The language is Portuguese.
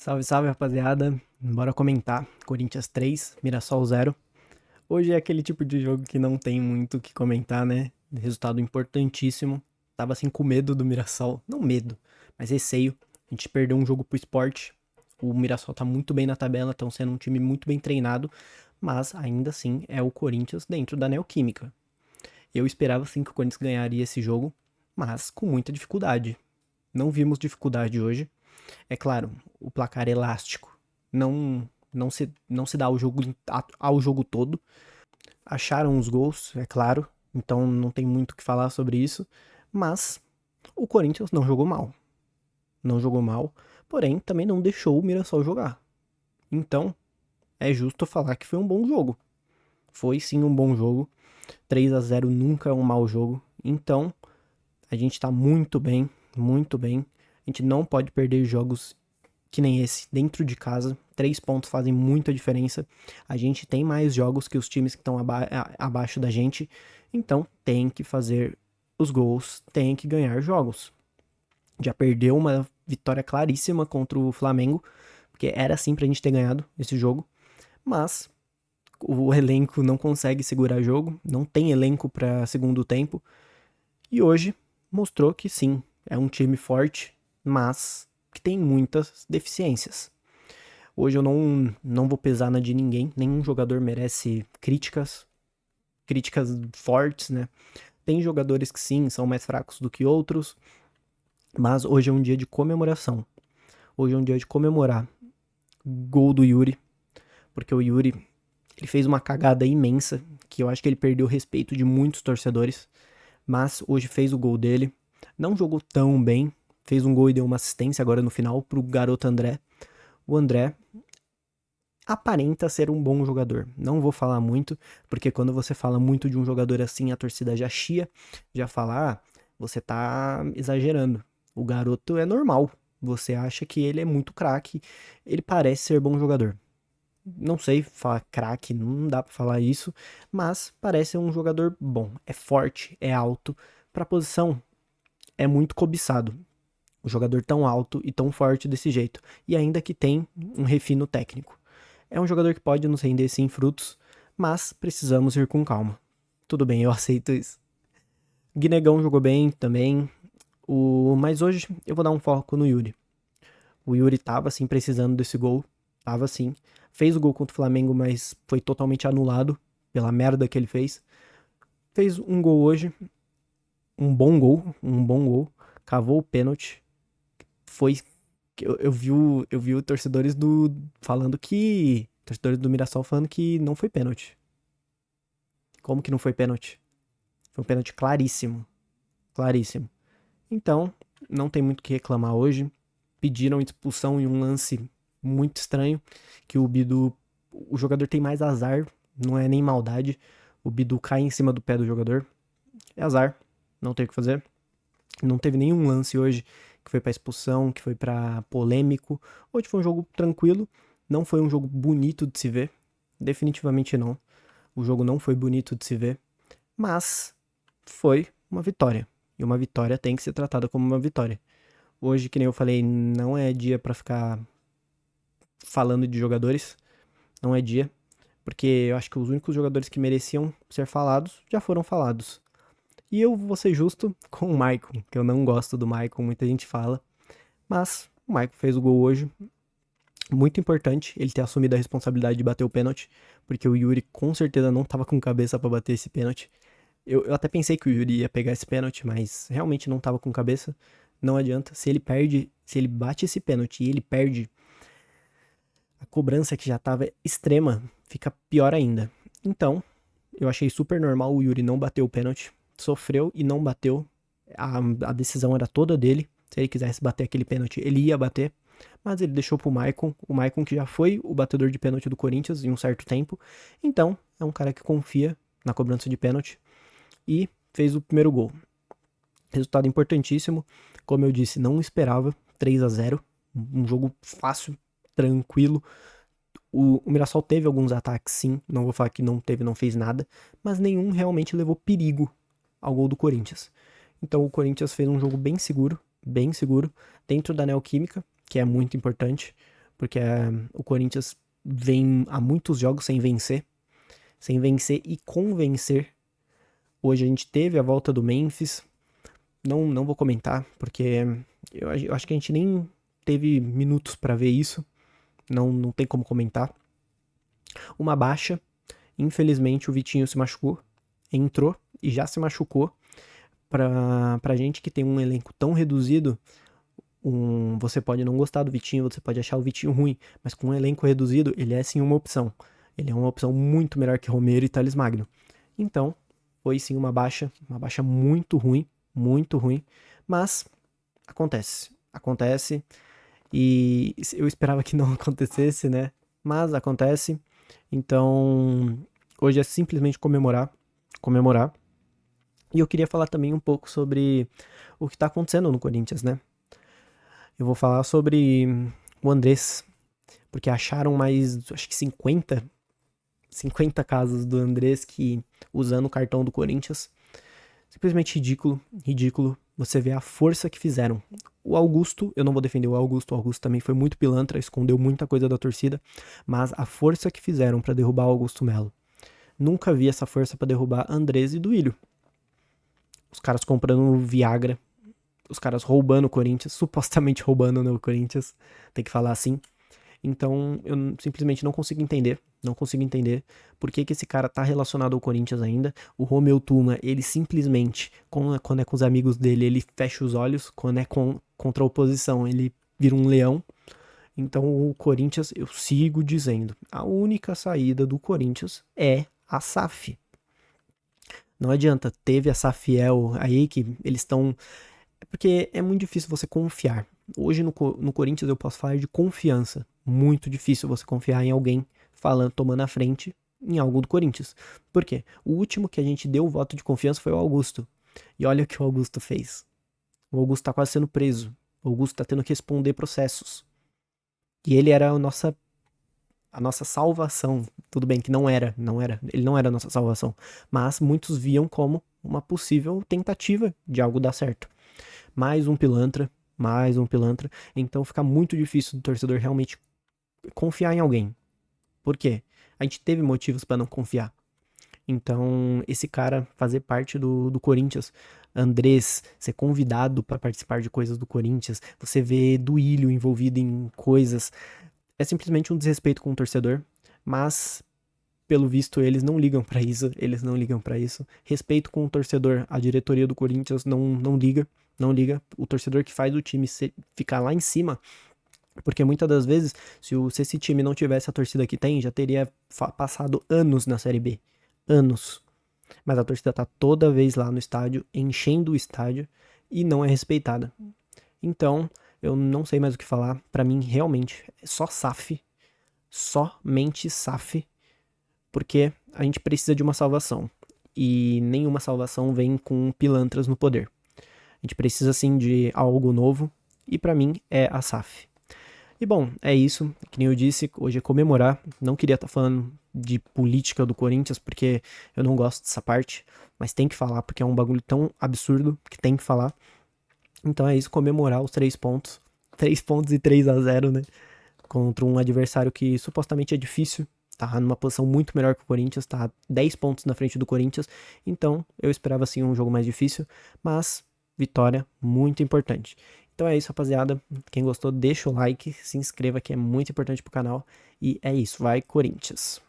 Salve, salve, rapaziada. Bora comentar. Corinthians 3, Mirassol 0. Hoje é aquele tipo de jogo que não tem muito o que comentar, né? Resultado importantíssimo. Tava assim com medo do Mirassol. Não medo, mas receio. A gente perdeu um jogo pro Sport. O Mirassol tá muito bem na tabela, estão sendo um time muito bem treinado, mas ainda assim é o Corinthians dentro da Neoquímica. Eu esperava sim que o Corinthians ganharia esse jogo, mas com muita dificuldade. Não vimos dificuldade hoje. É claro, o placar elástico não se dá ao jogo todo. Acharam os gols, é claro, então não tem muito o que falar sobre isso, mas o Corinthians não jogou mal. Não jogou mal, porém também não deixou o Mirassol jogar. Então, é justo falar que foi um bom jogo. Foi sim um bom jogo. 3-0 nunca é um mau jogo. Então, a gente tá muito bem, muito bem. A gente não pode perder jogos que nem esse, dentro de casa. 3 pontos fazem muita diferença. A gente tem mais jogos que os times que estão abaixo da gente. Então tem que fazer os gols, tem que ganhar jogos. Já perdeu uma vitória claríssima contra o Flamengo, porque era assim pra gente ter ganhado esse jogo. Mas o elenco não consegue segurar jogo, não tem elenco para segundo tempo. E hoje mostrou que sim, é um time forte, mas que tem muitas deficiências. Hoje eu não vou pesar na de ninguém, nenhum jogador merece críticas fortes, né? Tem jogadores que sim, são mais fracos do que outros, mas hoje é um dia de comemoração. Hoje é um dia de comemorar gol do Yuri, porque o Yuri ele fez uma cagada imensa, que eu acho que ele perdeu o respeito de muitos torcedores, mas hoje fez o gol dele. Não jogou tão bem, fez um gol e deu uma assistência agora no final pro garoto André. O André aparenta ser um bom jogador. Não vou falar muito, porque quando você fala muito de um jogador assim, a torcida já chia, já fala, você tá exagerando. O garoto é normal. Você acha que ele é muito craque, ele parece ser bom jogador. Não sei falar craque, não dá pra falar isso, mas parece um jogador bom. É forte, é alto. Pra posição, é muito cobiçado. O jogador tão alto e tão forte desse jeito. E ainda que tem um refino técnico. É um jogador que pode nos render sim frutos, mas precisamos ir com calma. Tudo bem, eu aceito isso. Guinegão jogou bem também. Mas hoje eu vou dar um foco no Yuri. O Yuri tava assim precisando desse gol. Tava assim. Fez o gol contra o Flamengo, mas foi totalmente anulado pela merda que ele fez. Fez um gol hoje. Um bom gol. Um bom gol. Cavou o pênalti. Foi. Eu vi torcedores do. Falando que. Torcedores do Mirassol falando que não foi pênalti. Como que não foi pênalti? Foi um pênalti claríssimo. Claríssimo. Então, não tem muito o que reclamar hoje. Pediram expulsão em um lance muito estranho. Que o Bidu. O jogador tem mais azar. Não é nem maldade. O Bidu cai em cima do pé do jogador. É azar. Não tem o que fazer. Não teve nenhum lance hoje que foi pra expulsão, que foi pra polêmico. Hoje foi um jogo tranquilo. Não foi um jogo bonito de se ver. Definitivamente não. O jogo não foi bonito de se ver. Mas foi uma vitória. E uma vitória tem que ser tratada como uma vitória. Hoje, que nem eu falei, não é dia pra ficar falando de jogadores. Não é dia. Porque eu acho que os únicos jogadores que mereciam ser falados já foram falados. E eu vou ser justo com o Maicon, que eu não gosto do Maicon, muita gente fala. Mas o Maicon fez o gol hoje. Muito importante ele ter assumido a responsabilidade de bater o pênalti, porque o Yuri com certeza não tava com cabeça pra bater esse pênalti. Eu até pensei que o Yuri ia pegar esse pênalti, mas realmente não tava com cabeça. Não adianta. Se ele bate esse pênalti e ele perde, a cobrança que já tava extrema fica pior ainda. Então, eu achei super normal o Yuri não bater o pênalti. Sofreu e não bateu. A decisão era toda dele. Se ele quisesse bater aquele pênalti, ele ia bater. Mas ele deixou pro Maicon. O Maicon que já foi o batedor de pênalti do Corinthians em um certo tempo. Então, é um cara que confia na cobrança de pênalti. E fez o primeiro gol. Resultado importantíssimo. Como eu disse, não esperava. 3-0. Um jogo fácil, tranquilo. O Mirassol teve alguns ataques, sim. Não vou falar que não teve, não fez nada. Mas nenhum realmente levou perigo ao gol do Corinthians. Então o Corinthians fez um jogo bem seguro, dentro da Neoquímica, que é muito importante. porque o Corinthians vem há muitos jogos sem vencer e convencer. Hoje a gente teve a volta do Memphis, não vou comentar, porque eu acho que a gente nem teve minutos pra ver isso, não tem como comentar. Uma baixa, infelizmente o Vitinho se machucou, entrou e já se machucou. Pra gente que tem um elenco tão reduzido, você pode não gostar do Vitinho, você pode achar o Vitinho ruim, mas com um elenco reduzido, ele é sim uma opção. Ele é uma opção muito melhor que Romero e Thales Magno. Então, foi sim uma baixa muito ruim, mas acontece, e eu esperava que não acontecesse, né? Mas acontece, então hoje é simplesmente comemorar. E eu queria falar também um pouco sobre o que tá acontecendo no Corinthians, né? Eu vou falar sobre o Andrés, porque acharam mais, acho que 50 casos do Andrés que usando o cartão do Corinthians. Simplesmente ridículo. Você vê a força que fizeram. O Augusto, eu não vou defender o Augusto também foi muito pilantra, escondeu muita coisa da torcida, mas a força que fizeram pra derrubar o Augusto Melo. Nunca vi essa força pra derrubar Andrés e Duílio. Os caras comprando Viagra, os caras roubando o Corinthians, supostamente roubando no Corinthians, tem que falar assim. Então, eu simplesmente não consigo entender por que esse cara tá relacionado ao Corinthians ainda. O Romeu Tuma, ele simplesmente, quando é com os amigos dele, ele fecha os olhos, quando é contra a oposição, ele vira um leão. Então, o Corinthians, eu sigo dizendo, a única saída do Corinthians é a SAF. Não adianta, teve a Safiel aí que eles estão. Porque é muito difícil você confiar. Hoje no Corinthians eu posso falar de confiança. Muito difícil você confiar em alguém falando, tomando a frente em algo do Corinthians. Por quê? O último que a gente deu o voto de confiança foi o Augusto. E olha o que o Augusto fez. O Augusto tá quase sendo preso. O Augusto tá tendo que responder processos. E ele era a nossa salvação. Tudo bem que ele não era a nossa salvação. Mas muitos viam como uma possível tentativa de algo dar certo. Mais um pilantra. Então fica muito difícil do torcedor realmente confiar em alguém. Por quê? A gente teve motivos pra não confiar. Então, esse cara fazer parte do Corinthians, Andrés, ser convidado pra participar de coisas do Corinthians, você vê Duílio envolvido em coisas, é simplesmente um desrespeito com o torcedor, mas pelo visto eles não ligam pra isso, Respeito com o torcedor, a diretoria do Corinthians não liga. O torcedor que faz o time ficar lá em cima, porque muitas das vezes, se esse time não tivesse a torcida que tem, já teria passado anos na Série B. Anos. Mas a torcida tá toda vez lá no estádio, enchendo o estádio, e não é respeitada. Então, eu não sei mais o que falar. Pra mim, realmente, é só SAF. Somente SAF. Porque a gente precisa de uma salvação. E nenhuma salvação vem com pilantras no poder. A gente precisa, sim, de algo novo. E pra mim, é a SAF. E bom, é isso. Que nem eu disse, hoje é comemorar. Não queria estar falando de política do Corinthians, porque eu não gosto dessa parte. Mas tem que falar, porque é um bagulho tão absurdo que tem que falar. Então é isso, comemorar os 3 pontos. 3 pontos e 3-0, né? Contra um adversário que supostamente é difícil. Tá numa posição muito melhor que o Corinthians, tá 10 pontos na frente do Corinthians. Então eu esperava sim um jogo mais difícil, mas vitória muito importante. Então é isso, rapaziada. Quem gostou, deixa o like, se inscreva que é muito importante pro canal. E é isso, vai Corinthians!